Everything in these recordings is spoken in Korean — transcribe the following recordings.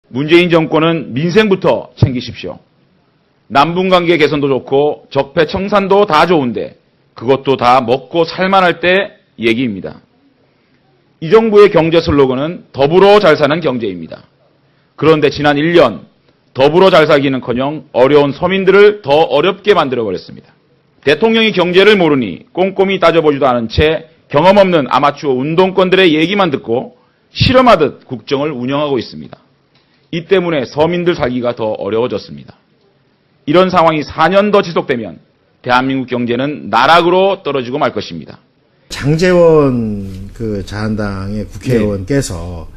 문재인 정권은 민생부터 챙기십시오. 남북관계 개선도 좋고 적폐 청산도 다 좋은데 그것도 다 먹고 살만할 때 얘기입니다. 이 정부의 경제 슬로건은 더불어 잘 사는 경제입니다. 그런데 지난 1년 더불어 잘 살기는커녕 어려운 서민들을 더 어렵게 만들어버렸습니다. 대통령이 경제를 모르니 꼼꼼히 따져보지도 않은 채 경험 없는 아마추어 운동권들의 얘기만 듣고 실험하듯 국정을 운영하고 있습니다. 이 때문에 서민들 살기가 더 어려워졌습니다. 이런 상황이 4년 더 지속되면 대한민국 경제는 나락으로 떨어지고 말 것입니다. 장제원 그 자한당의 국회의원께서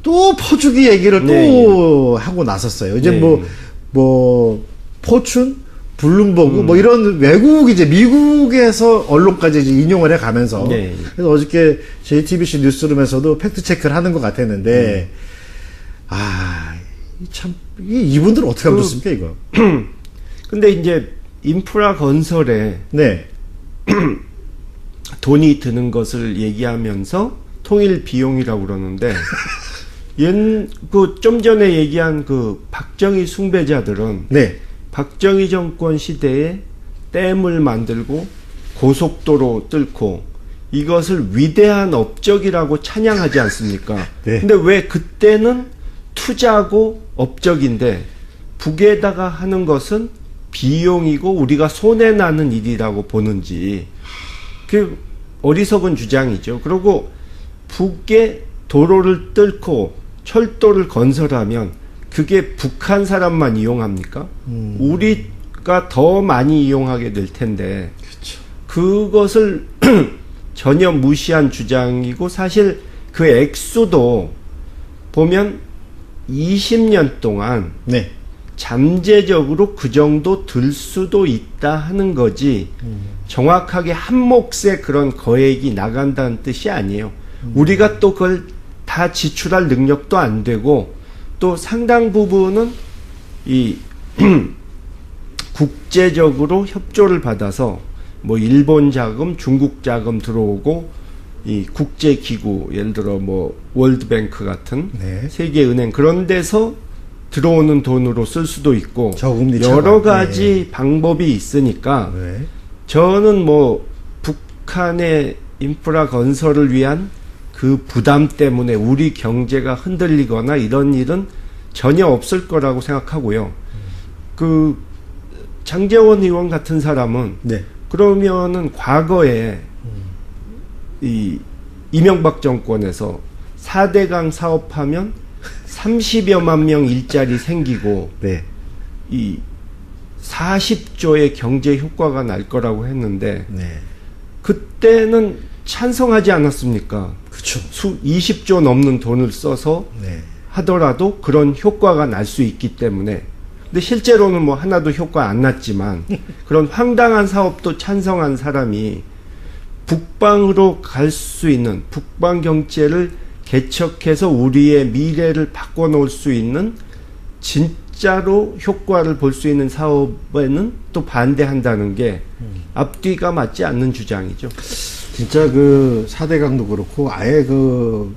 또 퍼주기 얘기를 또 하고 나섰어요. 이제 뭐 포춘, 블룸버그 뭐 이런 외국 이제 미국에서 언론까지 이제 인용을 해 가면서 그래서 어저께 JTBC 뉴스룸에서도 팩트 체크를 하는 것 같았는데 참 이분들은 어떻게 하면 좋습니까 이거? 근데 이제 인프라 건설에 돈이 드는 것을 얘기하면서 통일 비용이라고 그러는데 좀 전에 얘기한 그 박정희 숭배자들은 박정희 정권 시대에 댐을 만들고 고속도로 뚫고 이것을 위대한 업적이라고 찬양하지 않습니까? 근데 왜 그때는 투자고 업적인데 북에다가 하는 것은 비용이고 우리가 손해나는 일이라고 보는지 그 어리석은 주장이죠. 그리고 북에 도로를 뚫고 철도를 건설하면 그게 북한 사람만 이용합니까? 우리가 더 많이 이용하게 될 텐데 그것을 전혀 무시한 주장이고 사실 그 액수도 보면 20년 동안 잠재적으로 그 정도 들 수도 있다 하는 거지 정확하게 한 몫의 그런 거액이 나간다는 뜻이 아니에요. 우리가 또 그걸 다 지출할 능력도 안 되고 또 상당 부분은 이 국제적으로 협조를 받아서 뭐 일본 자금, 중국 자금 들어오고 이 국제기구 예를 들어 뭐 월드뱅크 같은 세계은행 그런 데서 들어오는 돈으로 쓸 수도 있고 여러 가지 방법이 있으니까 저는 뭐 북한의 인프라 건설을 위한 그 부담 때문에 우리 경제가 흔들리거나 이런 일은 전혀 없을 거라고 생각하고요. 그 장제원 의원 같은 사람은 그러면은 과거에 이 이명박 정권에서 4대강 사업하면 30여만 명 일자리 생기고 이 40조의 경제 효과가 날 거라고 했는데 그때는 찬성하지 않았습니까? 그쵸. 20조 넘는 돈을 써서 하더라도 그런 효과가 날 수 있기 때문에 근데 실제로는 뭐 하나도 효과 안 났지만 그런 황당한 사업도 찬성한 사람이 북방으로 갈 수 있는 북방 경제를 개척해서 우리의 미래를 바꿔놓을 수 있는 진짜로 효과를 볼 수 있는 사업에는 또 반대한다는 게 앞뒤가 맞지 않는 주장이죠. 진짜 그 4대강도 그렇고 아예 그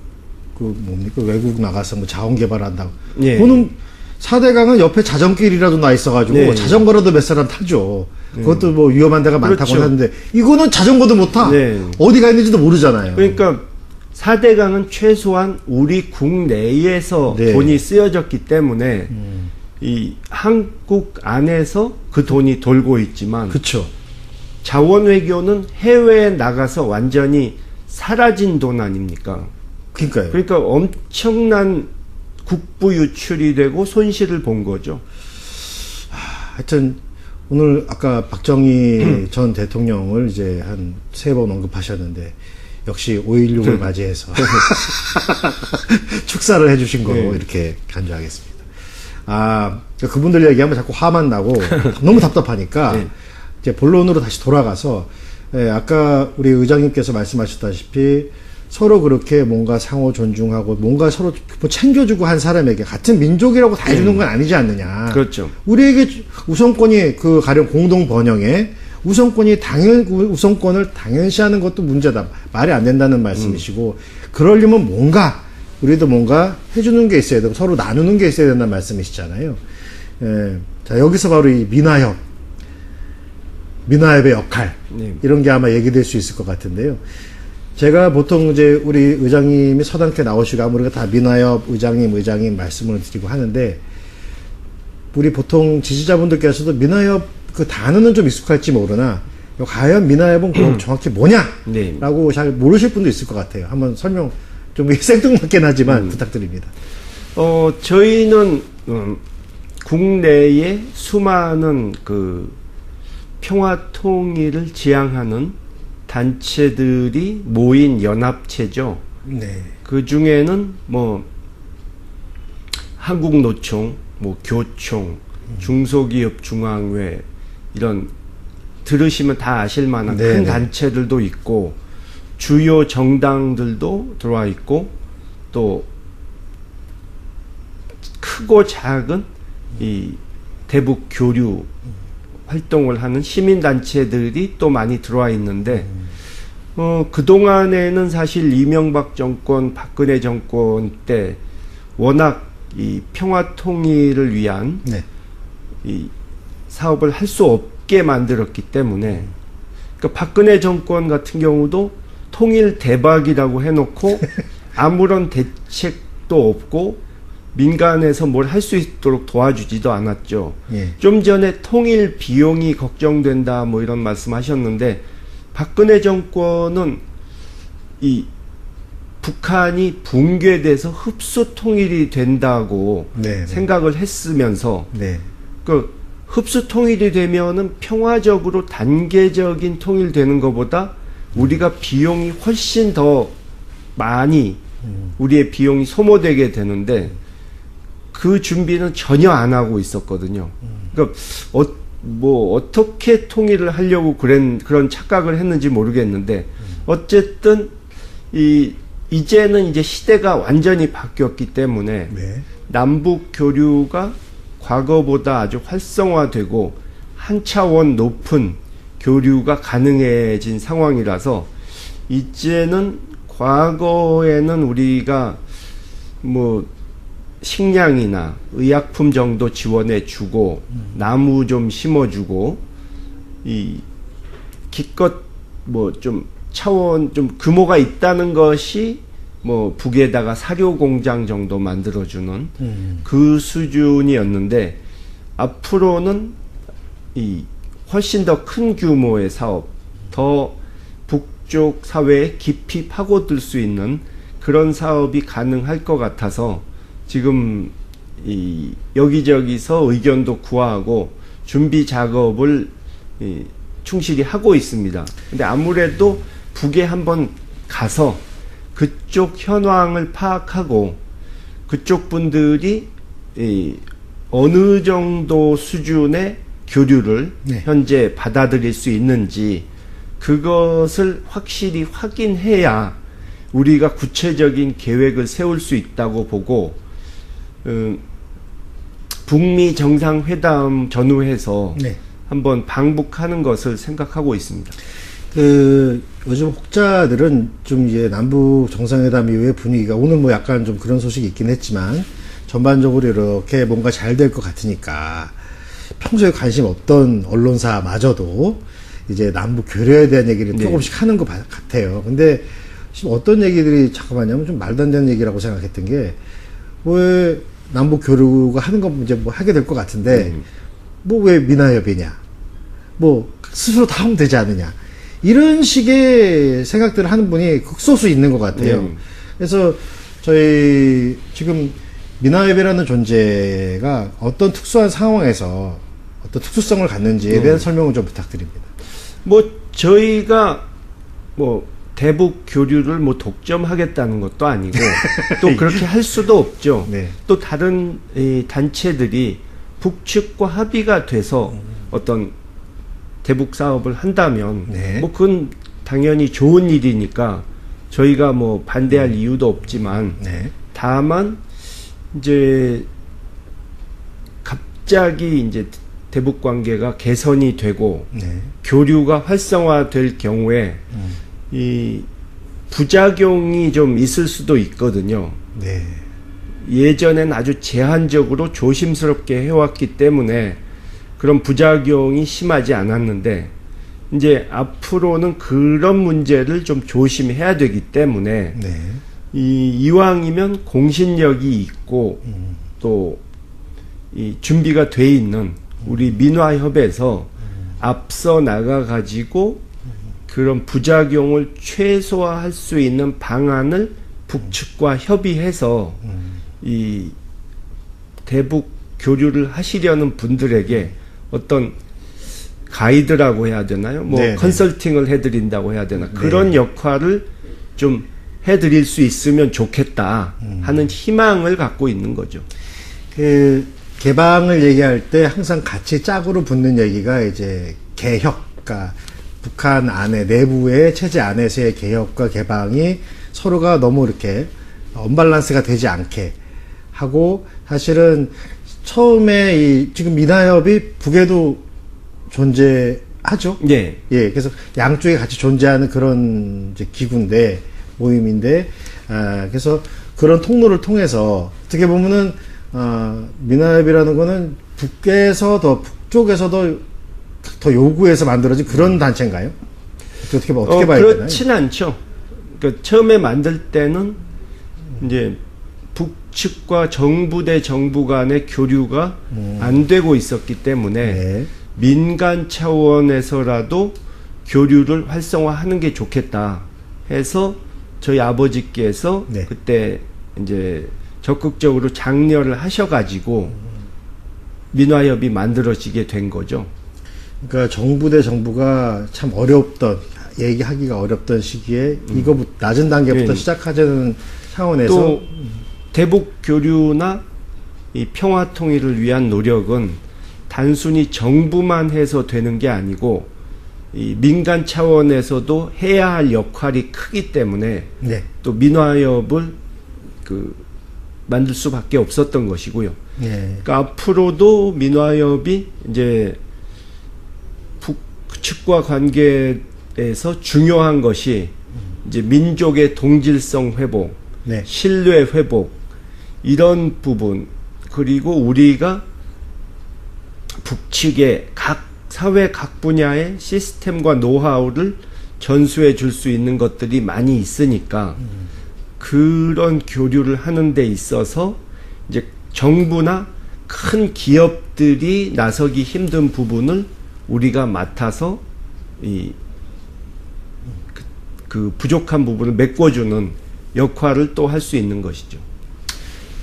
뭡니까 외국 나가서 뭐 자원 개발한다고. 그거는 4대강은 옆에 자전길이라도 나 있어가지고 자전거라도 몇 사람 타죠. 그것도 뭐 위험한 데가 많다고 하는데 이거는 자전거도 못 타. 어디가 있는지도 모르잖아요. 그러니까 4대강은 최소한 우리 국내에서 돈이 쓰여졌기 때문에 이 한국 안에서 그 돈이 돌고 있지만 자원 외교는 해외에 나가서 완전히 사라진 돈 아닙니까? 그러니까 엄청난 국부 유출이 되고 손실을 본 거죠. 하여튼 오늘 아까 박정희 전 대통령을 이제 한 3번 언급하셨는데 역시 5.16을 맞이해서 축사를 해주신 거로 이렇게 간주하겠습니다. 그분들 얘기하면 자꾸 화만 나고 너무 답답하니까 이제 본론으로 다시 돌아가서 아까 우리 의장님께서 말씀하셨다시피 서로 그렇게 뭔가 상호 존중하고 뭔가 서로 뭐 챙겨주고 한 사람에게 같은 민족이라고 다 해주는 건 아니지 않느냐. 우리에게 우선권이 그 가령 공동 번영에 우선권을 당연시하는 것도 문제다. 말이 안 된다는 말씀이시고 그러려면 뭔가 우리도 뭔가 해주는 게 있어야 되고 서로 나누는 게 있어야 된다는 말씀이시잖아요. 자, 여기서 바로 이 민화협의 역할, 네. 이런 게 아마 얘기될 수 있을 것 같은데요. 제가 보통 이제 우리 의장님이 서당태 나오시고 우리가 다 민화협 의장님 말씀을 드리고 하는데, 우리 보통 지지자분들께서도 민화협 그 단어는 좀 익숙할지 모르나 과연 민화협은 그럼 정확히 뭐냐라고 네. 잘 모르실 분도 있을 것 같아요. 한번 설명 좀 생뚱맞긴 하지만 부탁드립니다. 저희는 국내에 수많은 그 평화 통일을 지향하는 단체들이 모인 연합체죠. 네. 그 중에는 뭐 한국노총, 뭐 교총, 중소기업중앙회, 이런 들으시면 다 아실 만한 네네. 큰 단체들도 있고, 주요 정당들도 들어와 있고, 또 크고 작은 이 대북 교류 활동을 하는 시민단체들이 또 많이 들어와 있는데, 그동안에는 사실 이명박 정권, 박근혜 정권 때 워낙 이 평화 통일을 위한 네. 이 사업을 할 수 없게 만들었기 때문에, 그러니까 박근혜 정권 같은 경우도 통일 대박이라고 해놓고 아무런 대책도 없고 민간에서 뭘 할 수 있도록 도와주지도 않았죠. 예. 좀 전에 통일 비용이 걱정된다 뭐 이런 말씀하셨는데, 박근혜 정권은 이 북한이 붕괴돼서 흡수 통일이 된다고 네, 네. 생각을 했으면서, 네. 그 흡수 통일이 되면은 평화적으로 단계적인 통일되는 것보다 우리가 비용이 훨씬 더 많이 우리의 비용이 소모되게 되는데, 그 준비는 전혀 안 하고 있었거든요. 그러니까 어떻게 통일을 하려고 그런 착각을 했는지 모르겠는데, 어쨌든 이제는 이제 시대가 완전히 바뀌었기 때문에 네. 남북 교류가 과거보다 아주 활성화되고 한 차원 높은 교류가 가능해진 상황이라서, 이제는 과거에는 우리가 뭐 식량이나 의약품 정도 지원해 주고 나무 좀 심어주고 이 기껏 뭐 좀 차원 좀 규모가 있다는 것이 뭐 북에다가 사료 공장 정도 만들어주는 그 수준이었는데, 앞으로는 이 훨씬 더 큰 규모의 사업, 더 북쪽 사회에 깊이 파고들 수 있는 그런 사업이 가능할 것 같아서 지금 이 여기저기서 의견도 구하고 준비 작업을 충실히 하고 있습니다. 근데 아무래도 북에 한번 가서 그쪽 현황을 파악하고 그쪽 분들이 어느 정도 수준의 교류를 네. 현재 받아들일 수 있는지 그것을 확실히 확인해야 우리가 구체적인 계획을 세울 수 있다고 보고, 북미 정상회담 전후해서 네. 한번 방북하는 것을 생각하고 있습니다. 요즘 혹자들은 좀 이제 남북 정상회담 이후에 분위기가, 오늘 뭐 약간 좀 그런 소식이 있긴 했지만 전반적으로 이렇게 뭔가 잘 될 것 같으니까 평소에 관심 없던 언론사마저도 이제 남북 교류에 대한 얘기를 네. 조금씩 하는 것 같아요. 근데 지금 어떤 얘기들이 자꾸 하냐면 좀 말도 안 되는 얘기라고 생각했던 게, 왜 남북 교류가 하는 건 이제 뭐 하게 될 것 같은데 뭐 왜 민화협이냐, 뭐 스스로 다 하면 되지 않느냐, 이런 식의 생각들을 하는 분이 극소수 있는 것 같아요. 그래서 저희 지금 민화협이라는 존재가 어떤 특수한 상황에서 어떤 특수성을 갖는지에 대한 설명을 좀 부탁드립니다. 뭐 저희가 뭐 대북 교류를 뭐 독점하겠다는 것도 아니고 또 그렇게 할 수도 없죠. 네. 또 다른 이 단체들이 북측과 합의가 돼서 어떤 대북 사업을 한다면 네. 뭐 그건 당연히 좋은 일이니까 저희가 뭐 반대할 이유도 없지만, 네. 다만 이제 갑자기 이제 대북 관계가 개선이 되고 네. 교류가 활성화될 경우에 이 부작용이 좀 있을 수도 있거든요. 네. 예전엔 아주 제한적으로 조심스럽게 해왔기 때문에 그런 부작용이 심하지 않았는데 이제 앞으로는 그런 문제를 좀 조심해야 되기 때문에 네. 이왕이면 공신력이 있고 또 이 준비가 돼 있는 우리 민화협에서 앞서 나가 가지고 그런 부작용을 최소화할 수 있는 방안을 북측과 협의해서 이 대북 교류를 하시려는 분들에게 어떤 가이드라고 해야 되나요? 뭐 네네. 컨설팅을 해드린다고 해야 되나? 네. 그런 역할을 좀 해드릴 수 있으면 좋겠다 하는 희망을 갖고 있는 거죠. 그 개방을 얘기할 때 항상 같이 짝으로 붙는 얘기가 이제 개혁, 그러니까 북한 안에 내부의 체제 안에서의 개혁과 개방이 서로가 너무 이렇게 언밸런스가 되지 않게 하고, 사실은 처음에 이 지금 민화협이 북에도 존재하죠. 예. 예, 그래서 양쪽에 같이 존재하는 그런 이제 기구인데, 모임인데, 그래서 그런 통로를 통해서 어떻게 보면은 민화협이라는 거는 북쪽에서도 더 요구해서 만들어진 그런 단체인가요? 어떻게 봐야 되나요? 그렇진 않죠. 그러니까 처음에 만들 때는 이제 북측과 정부 대 정부 간의 교류가 안 되고 있었기 때문에 네. 민간 차원에서라도 교류를 활성화하는 게 좋겠다 해서 저희 아버지께서 네. 그때 이제 적극적으로 장려를 하셔가지고 민화협이 만들어지게 된 거죠. 그러니까 정부 대 정부가 참 어렵던, 얘기하기가 어렵던 시기에 이거부터 낮은 단계부터 네. 시작하자는 차원에서 또 대북 교류나 이 평화 통일을 위한 노력은 단순히 정부만 해서 되는 게 아니고 이 민간 차원에서도 해야 할 역할이 크기 때문에 네. 또 민화협을 만들 수밖에 없었던 것이고요. 네. 그러니까 앞으로도 민화협이 이제 북측과 관계에서 중요한 것이 이제 민족의 동질성 회복, 네. 신뢰 회복 이런 부분, 그리고 우리가 북측의 각 사회 각 분야의 시스템과 노하우를 전수해 줄 수 있는 것들이 많이 있으니까 그런 교류를 하는 데 있어서 이제 정부나 큰 기업들이 나서기 힘든 부분을 우리가 맡아서 그 부족한 부분을 메꿔주는 역할을 또 할 수 있는 것이죠.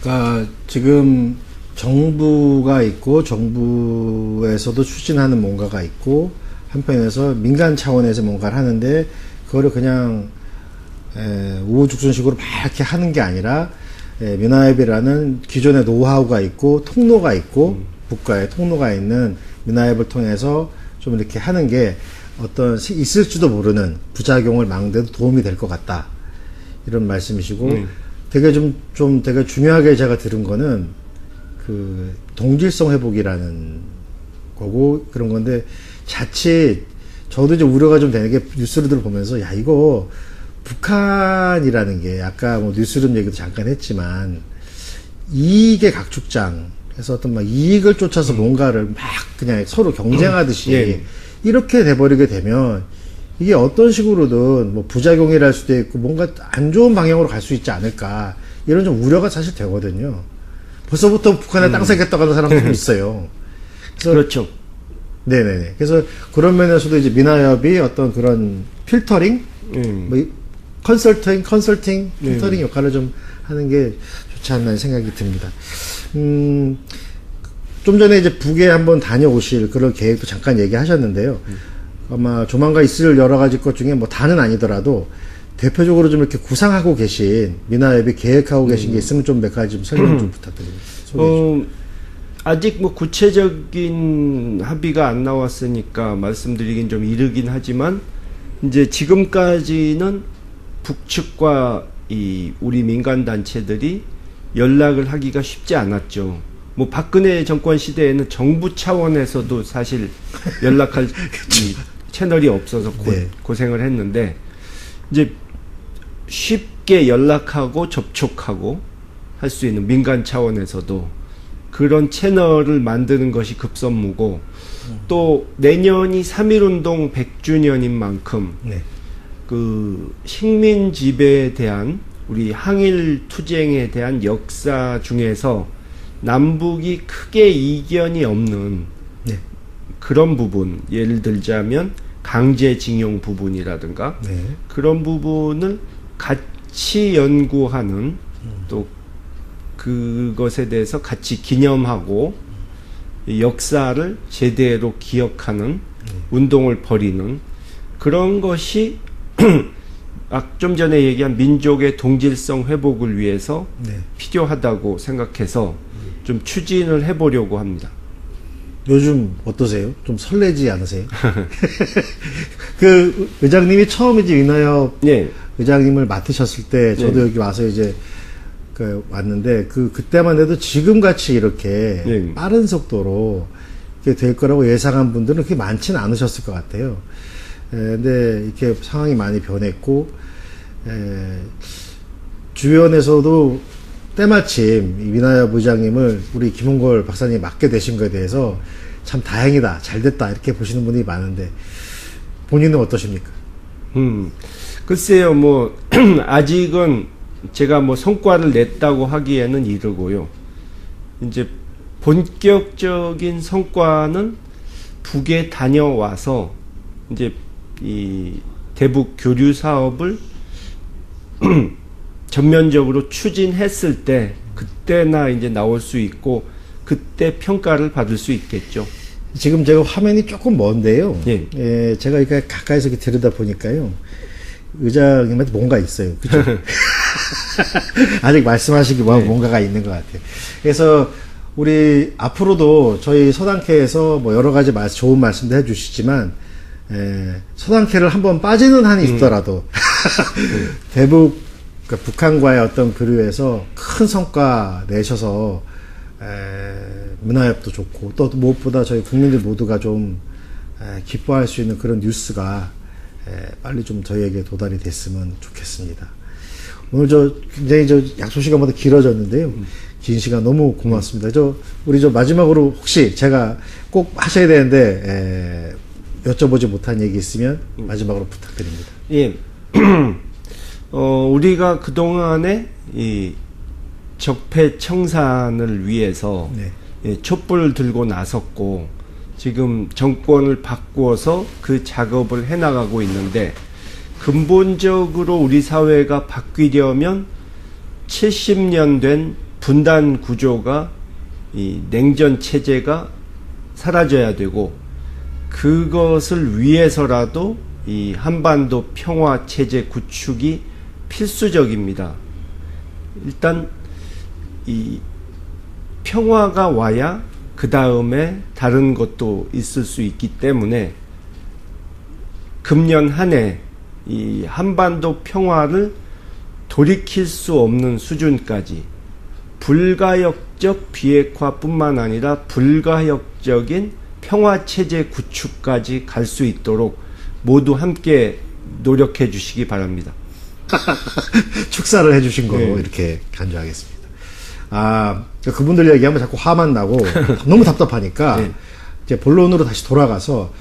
그러니까 지금 정부가 있고 정부에서도 추진하는 뭔가가 있고 한편에서 민간 차원에서 뭔가를 하는데 그거를 그냥 우후죽순식으로 막 이렇게 하는 게 아니라 민화협이라는 기존의 노하우가 있고 통로가 있고 국가의 통로가 있는 민화협을 통해서 좀 이렇게 하는 게 어떤 있을지도 모르는 부작용을 막는 데도 도움이 될 것 같다, 이런 말씀이시고 되게 되게 중요하게 제가 들은 거는 그 동질성 회복이라는 거고 그런 건데, 자칫 저도 이제 우려가 좀 되는 게 뉴스를 보면서 야 이거 북한이라는 게 아까 뭐 뉴스룸 얘기도 잠깐 했지만 이익의 각축장, 그래서 어떤 막 이익을 쫓아서 뭔가를 막 그냥 서로 경쟁하듯이 예. 이렇게 돼버리게 되면 이게 어떤 식으로든 뭐 부작용이라 할 수도 있고 뭔가 안 좋은 방향으로 갈 수 있지 않을까, 이런 좀 우려가 사실 되거든요. 벌써부터 북한에 땅 사겠다고 하는 사람도 있어요. 그래서 그렇죠. 네네네. 그래서 그런 면에서도 이제 민화협이 어떤 그런 필터링, 뭐 컨설팅 필터링 역할을 좀 하는 게 좋지 않나 생각이 듭니다. 좀 전에 이제 북에 한번 다녀오실 그런 계획도 잠깐 얘기하셨는데요. 아마 조만간 있을 여러 가지 것 중에 뭐 다는 아니더라도 대표적으로 좀 이렇게 구상하고 계신, 민화협이 계획하고 계신 게 있으면 좀 몇 가지 좀 설명 좀 부탁드립니다. 소개해 주시죠. 아직 뭐 구체적인 합의가 안 나왔으니까 말씀드리긴 좀 이르긴 하지만 이제 지금까지는 북측과 이 우리 민간 단체들이 연락을 하기가 쉽지 않았죠. 뭐 박근혜 정권 시대에는 정부 차원에서도 사실 연락할 이 채널이 없어서 네. 고생을 했는데 이제 쉽게 연락하고 접촉하고 할 수 있는 민간 차원에서도 그런 채널을 만드는 것이 급선무고 또 내년이 3.1운동 100주년인 만큼 네. 그 식민 지배에 대한 우리 항일 투쟁에 대한 역사 중에서 남북이 크게 이견이 없는 네. 그런 부분, 예를 들자면 강제징용 부분이라든가 네. 그런 부분을 같이 연구하는 또 그것에 대해서 같이 기념하고 역사를 제대로 기억하는 운동을 벌이는 그런 것이 좀 전에 얘기한 민족의 동질성 회복을 위해서 네. 필요하다고 생각해서 좀 추진을 해보려고 합니다. 요즘 어떠세요? 좀 설레지 않으세요? 그 의장님이 처음 이제 윤하엽 네. 의장님을 맡으셨을 때 저도 네. 여기 와서 이제 왔는데 그때만 해도 지금 같이 이렇게 네. 빠른 속도로 이렇게 될 거라고 예상한 분들은 그렇게 많지는 않으셨을 것 같아요. 근데 이렇게 상황이 많이 변했고 주변에서도 때마침 이 윤하엽 의장님을 우리 김홍걸 박사님이 맡게 되신 거에 대해서 참 다행이다, 잘 됐다 이렇게 보시는 분이 많은데 본인은 어떠십니까? 글쎄요, 뭐 아직은 제가 뭐 성과를 냈다고 하기에는 이르고요. 이제 본격적인 성과는 북에 다녀와서 이제 이 대북 교류 사업을 전면적으로 추진했을 때 그때나 이제 나올 수 있고 그때 평가를 받을 수 있겠죠. 지금 제가 화면이 조금 먼데요. 예. 제가 이렇게 가까이서 이렇게 들여다 보니까요. 의장님한테 뭔가 있어요. 그죠? 아직 말씀하시기 뭐 뭔가가 있는 것 같아요. 그래서 우리 앞으로도 저희 서당회에서 뭐 여러 가지 좋은 말씀도 해주시지만 서당회를 한번 빠지는 한이 있더라도 대북 그러니까 북한과의 어떤 교류에서 큰 성과 내셔서 문화협도 좋고 또 무엇보다 저희 국민들 모두가 좀 기뻐할 수 있는 그런 뉴스가 빨리 좀 저희에게 도달이 됐으면 좋겠습니다. 오늘 굉장히 약속 시간보다 길어졌는데요. 긴 시간 너무 고맙습니다. 우리 마지막으로 혹시 제가 꼭 하셔야 되는데 여쭤보지 못한 얘기 있으면 마지막으로 부탁드립니다. 예. 우리가 그동안에 이 적폐 청산을 위해서 네. 촛불을 들고 나섰고 지금 정권을 바꾸어서 그 작업을 해나가고 있는데 근본적으로 우리 사회가 바뀌려면 70년 된 분단 구조가 이 냉전 체제가 사라져야 되고 그것을 위해서라도 이 한반도 평화 체제 구축이 필수적입니다. 일단 이 평화가 와야 그 다음에 다른 것도 있을 수 있기 때문에 금년 한 해 이 한반도 평화를 돌이킬 수 없는 수준까지 불가역적 비핵화뿐만 아니라 불가역적인 평화체제 구축까지 갈 수 있도록 모두 함께 노력해 주시기 바랍니다. 축사를 해주신 거로 네. 이렇게 간주하겠습니다. 그분들 얘기하면 자꾸 화만 나고 너무 답답하니까 네. 이제 본론으로 다시 돌아가서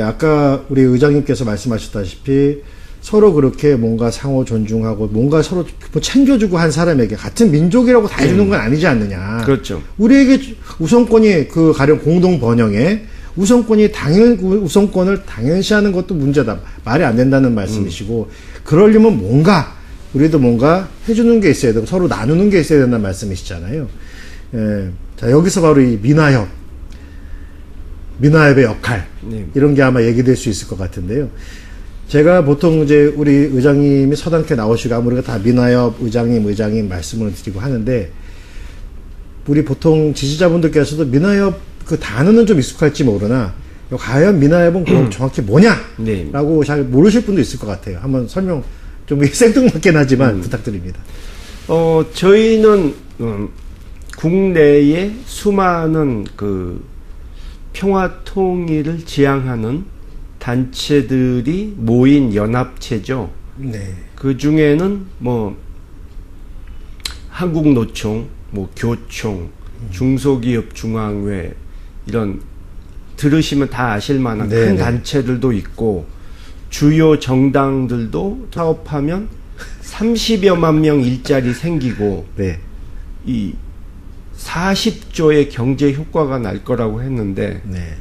아까 우리 의장님께서 말씀하셨다시피 서로 그렇게 뭔가 상호 존중하고 뭔가 서로 챙겨주고 한 사람에게 같은 민족이라고 다 해주는 건 아니지 않느냐. 그렇죠. 우리에게 우선권이 가령 공동 번영에 우선권을 당연시하는 것도 문제다. 말이 안 된다는 말씀이시고 그러려면 우리도 뭔가 해주는 게 있어야 되고 서로 나누는 게 있어야 된다는 말씀이시잖아요. 자, 여기서 바로 이 민화협의 역할 네. 이런 게 아마 얘기될 수 있을 것 같은데요. 제가 보통 이제 우리 의장님이 서당회 나오시고 우리가 다 민화협 의장님 말씀을 드리고 하는데 우리 보통 지지자분들께서도 민화협 그 단어는 좀 익숙할지 모르나 과연 민화협은 그럼 정확히 뭐냐라고 네. 잘 모르실 분도 있을 것 같아요. 한번 설명 좀 생뚱맞긴 하지만 부탁드립니다. 저희는 국내에 수많은 그 평화 통일을 지향하는 단체들이 모인 연합체죠. 네. 그 중에는 뭐 한국노총, 뭐 교총, 중소기업 중앙회 이런 들으시면 다 아실 만한 네네. 큰 단체들도 있고 주요 정당들도 사업하면 30여만 명 일자리 생기고 네. 이 40조의 경제 효과가 날 거라고 했는데 네.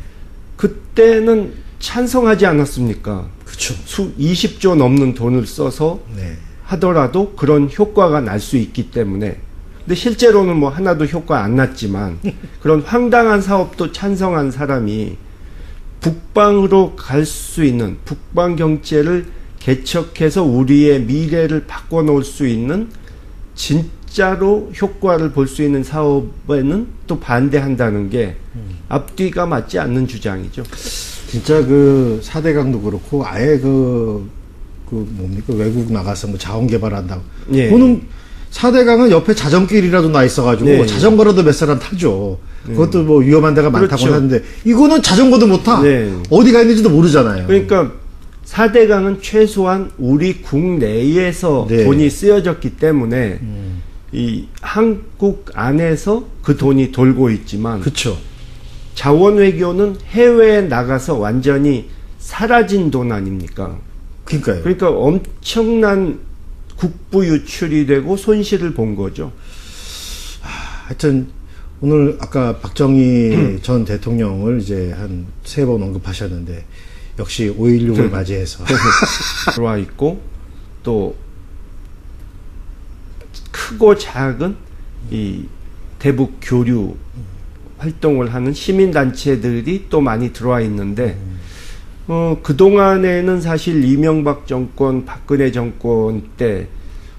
그때는 찬성하지 않았습니까? 그쵸. 20조 넘는 돈을 써서 네. 하더라도 그런 효과가 날 수 있기 때문에 근데 실제로는 뭐 하나도 효과 안 났지만 그런 황당한 사업도 찬성한 사람이 북방으로 갈 수 있는 북방 경제를 개척해서 우리의 미래를 바꿔놓을 수 있는 진짜로 효과를 볼 수 있는 사업에는 또 반대한다는 게 앞뒤가 맞지 않는 주장이죠. 진짜 그 4대강도 그렇고 아예 뭡니까 외국 나가서 뭐 자원 개발한다고. 예. 그거는 4대강은 옆에 자전길이라도 나 있어가지고 네. 자전거라도 몇 사람 타죠. 그것도 뭐 위험한 데가 많다고 그렇죠. 하는데 이거는 자전거도 못 타. 네. 어디가 있는지도 모르잖아요. 그러니까 4대강은 최소한 우리 국내에서 네. 돈이 쓰여졌기 때문에 이 한국 안에서 그 돈이 돌고 있지만 그렇죠. 자원 외교는 해외에 나가서 완전히 사라진 돈 아닙니까? 그러니까요. 그러니까 엄청난 국부 유출이 되고 손실을 본 거죠. 하여튼 오늘 아까 박정희 전 대통령을 이제 한 3번 언급하셨는데 역시 5.16을 맞이해서 들어와 있고 또 크고 작은 이 대북 교류 활동을 하는 시민단체들이 또 많이 들어와 있는데 그동안에는 사실 이명박 정권, 박근혜 정권 때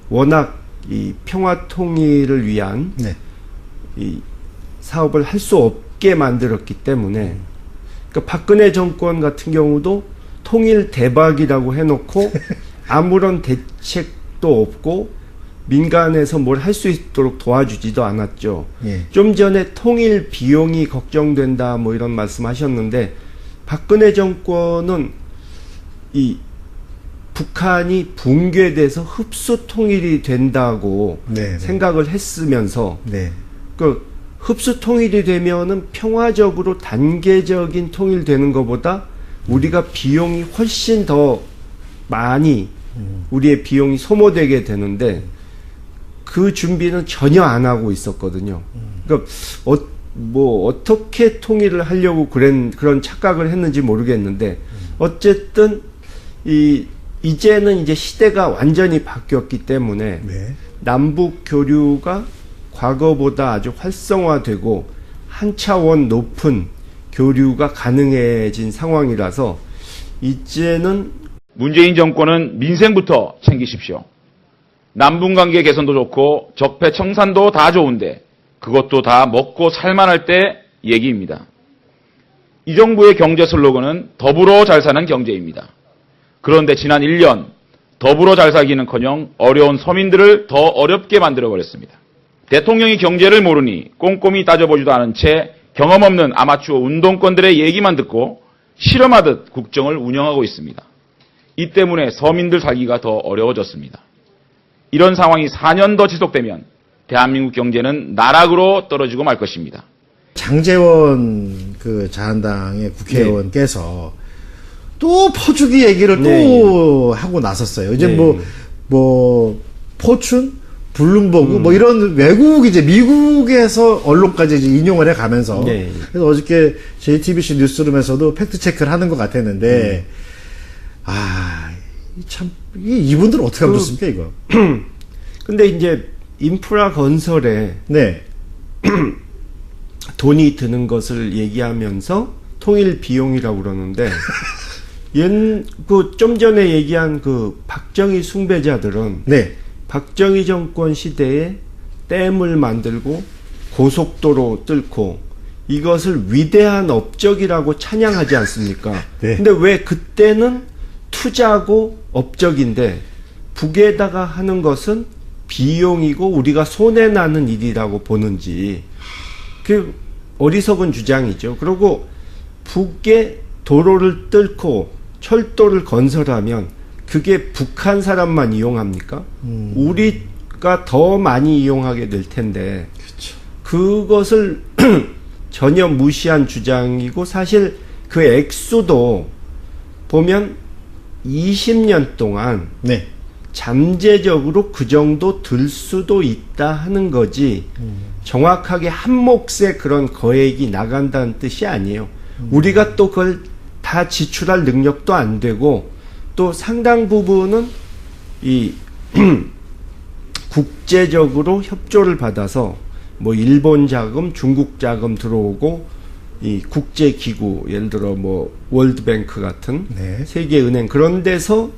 워낙 이 평화 통일을 위한 네. 이 사업을 할 수 없게 만들었기 때문에 그러니까 박근혜 정권 같은 경우도 통일 대박이라고 해놓고 아무런 대책도 없고 민간에서 뭘 할 수 있도록 도와주지도 않았죠. 예. 좀 전에 통일 비용이 걱정된다 뭐 이런 말씀하셨는데 박근혜 정권은 이 북한이 붕괴돼서 흡수 통일이 된다고 네, 생각을 했으면서 네. 그 흡수 통일이 되면은 평화적으로 단계적인 통일되는 것보다 우리가 비용이 훨씬 더 많이 우리의 비용이 소모되게 되는데 그 준비는 전혀 안 하고 있었거든요. 그러니까 어떻게 통일을 하려고 그런 착각을 했는지 모르겠는데 어쨌든 이제는 이제 시대가 완전히 바뀌었기 때문에 네. 남북 교류가 과거보다 아주 활성화되고 한 차원 높은 교류가 가능해진 상황이라서 이제는 문재인 정권은 민생부터 챙기십시오. 남북관계 개선도 좋고 적폐 청산도 다 좋은데 그것도 다 먹고 살만할 때 얘기입니다. 이 정부의 경제 슬로건은 더불어 잘 사는 경제입니다. 그런데 지난 1년 더불어 잘 살기는커녕 어려운 서민들을 더 어렵게 만들어버렸습니다. 대통령이 경제를 모르니 꼼꼼히 따져보지도 않은 채 경험 없는 아마추어 운동권들의 얘기만 듣고 실험하듯 국정을 운영하고 있습니다. 이 때문에 서민들 살기가 더 어려워졌습니다. 이런 상황이 4년 더 지속되면 대한민국 경제는 나락으로 떨어지고 말 것입니다. 장제원 그 자한당의 국회의원께서 또 퍼주기 얘기를 네. 또 하고 나섰어요. 이제 네. 뭐 포춘, 블룸버그 뭐 이런 외국 이제 미국에서 언론까지 이제 인용을 해가면서 네. 그래서 어저께 JTBC 뉴스룸에서도 팩트 체크를 하는 것 같았는데 참 이분들은 어떻게 하면 좋습니까 이거? 근데 이제 인프라 건설에 네. 돈이 드는 것을 얘기하면서 통일 비용이라고 그러는데 좀 전에 얘기한 그 박정희 숭배자들은 네. 박정희 정권 시대에 댐을 만들고 고속도로 뚫고 이것을 위대한 업적이라고 찬양하지 않습니까? 네. 근데 왜 그때는 투자고 업적인데 북에다가 하는 것은 비용이고 우리가 손해나는 일이라고 보는지 그 어리석은 주장이죠. 그리고 북에 도로를 뚫고 철도를 건설하면 그게 북한 사람만 이용합니까? 우리 가 더 많이 이용하게 될 텐데 그렇죠. 그것을 전혀 무시한 주장이고 사실 그 액수도 보면 20년 동안 네. 잠재적으로 그 정도 들 수도 있다 하는 거지 정확하게 한 몫의 그런 거액이 나간다는 뜻이 아니에요. 우리가 또 그걸 다 지출할 능력도 안 되고 또 상당 부분은 이 국제적으로 협조를 받아서 뭐 일본 자금, 중국 자금 들어오고 이 국제 기구 예를 들어 뭐 월드뱅크 같은 네. 세계은행 그런 데서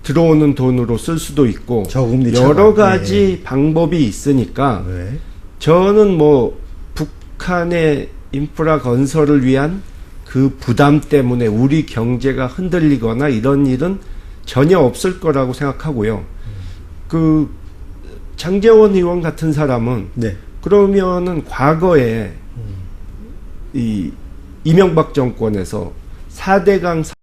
들어오는 돈으로 쓸 수도 있고 저금리 여러 차감. 가지 방법이 있으니까 네. 저는 뭐 북한의 인프라 건설을 위한 그 부담 때문에 우리 경제가 흔들리거나 이런 일은 전혀 없을 거라고 생각하고요. 그 장제원 의원 같은 사람은 네. 그러면은 과거에 이 이명박 정권에서 4대강